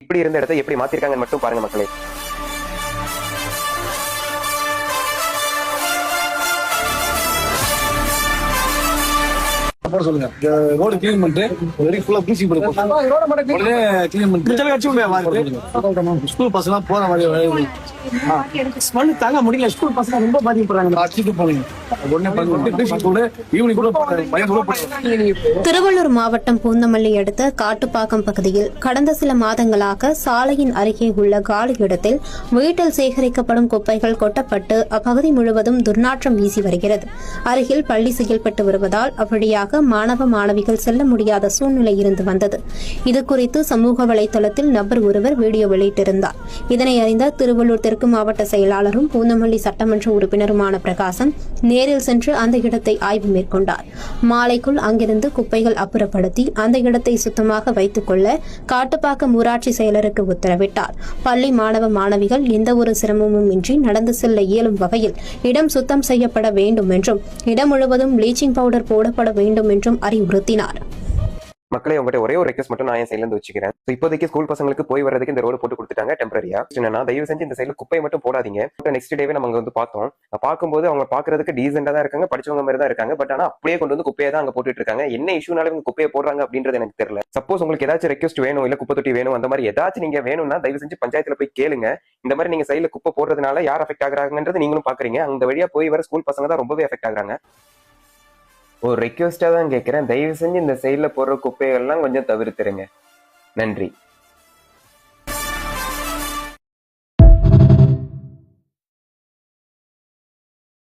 இப்படி இருந்த இடத்தை எப்படி மாத்திருக்காங்கன்னு மட்டும் பாருங்க மக்களே. சொல்லுங்க ரோடு கிளீன் பண்ணிட்டு ஃபுல்லா ப்ளீச்சிங் உடனே கிளீன் பண்ணிட்டு ஸ்கூல் பசங்க போற வழி ஸ்மெல் தாங்க முடியல. ஸ்கூல் பசங்க ரொம்ப பாதிக்கப்படுறாங்க. திருவள்ளூர் மாவட்டம் பூந்தமல்லி அடுத்த காட்டுப்பாக்கம் பகுதியில் கடந்த சில மாதங்களாக சாலையின் அருகே உள்ள காலி இடத்தில் வீட்டில் சேகரிக்கப்படும் குப்பைகள் கொட்டப்பட்டு அப்பகுதி முழுவதும் துர்நாற்றம் வீசி வருகிறது. அருகில் பள்ளி செயல்பட்டு வருவதால் அவ்வழியாக மாணவ மாணவிகள் செல்ல முடியாத சூழ்நிலை இருந்து வந்தது. இதுகுறித்து சமூக வலைதளத்தில் நபர் ஒருவர் வீடியோ வெளியிட்டிருந்தார். இதனை அறிந்த திருவள்ளூர் தெற்கு மாவட்ட செயலாளரும் பூந்தமல்லி சட்டமன்ற உறுப்பினருமான பிரகாசம் நேரில் சென்று அந்த இடத்தை ஆய்வு மேற்கொண்டார். மாலைக்குள் அங்கிருந்து குப்பைகள் அப்புறப்படுத்தி அந்த இடத்தை சுத்தமாக வைத்துக் கொள்ள காட்டுப்பாக்கம் ஊராட்சி செயலருக்கு உத்தரவிட்டார். பள்ளி மாணவ மாணவிகள் எந்தவொரு சிரமமும் இன்றி நடந்து செல்ல இயலும் வகையில் இடம் சுத்தம் செய்யப்பட வேண்டும் என்றும் இடம் முழுவதும் ப்ளீச்சிங் பவுடர் போடப்பட வேண்டும் என்றும் அறிவுறுத்தினார். மக்களே, உங்கள்கிட்ட ஒரே ஒரு ரெக்வஸ்ட் மட்டும் நான் என் சைட்ல இருந்து வச்சுக்கிறேன். இப்போதைக்கு ஸ்கூல் பசங்களுக்கு போய் வரதுக்கு இந்த ரோடு போட்டு கொடுத்துட்டாங்க டெம்பரரியா. என்னன்னா, தயவு செஞ்சு இந்த சைட்ல குப்பையை மட்டும் போடாதீங்க. நெக்ஸ்ட் டேவே நம்ம வந்து பார்த்தோம். பார்க்கும்போது அவங்க பாக்குறதுக்கு டீசெண்டா தான் இருக்காங்க, படிச்சவங்க மாதிரி தான் இருக்காங்க. பட் ஆனா அப்படியே கொண்டு வந்து குப்பையை தான் அங்க போட்டுட்டு இருக்காங்க. என்ன இஷ்யூனால இவங்க குப்பையை போடுறாங்க அப்படின்றது எனக்கு தெரியல. சப்போஸ் உங்களுக்கு ஏதாச்சும் ரெக்வஸ்ட் வேணும், இல்ல குப்பை தொட்டி வேணும், அந்த மாதிரி ஏதாச்சும் நீங்க வேணும்னா தயவு செஞ்சு பஞ்சாயத்துல போய் கேளுங்க. இந்த மாதிரி நீங்க சைட்ல குப்பை போடுறதுனால யார் அஃபெக்ட் ஆகுறாங்கன்றது நீங்களும் பாக்குறீங்க. அந்த வழியா போய் வர ஸ்கூல் பசங்க தான் ரொம்பவே அஃபெக்ட் ஆகுறாங்க. ஒரு ரெக்வஸ்டா தான் கேட்கிறேன், தயவு செஞ்சு இந்த சைட்ல போடுற குப்பைகள்லாம் கொஞ்சம் தவிர்த்துருங்க. நன்றி.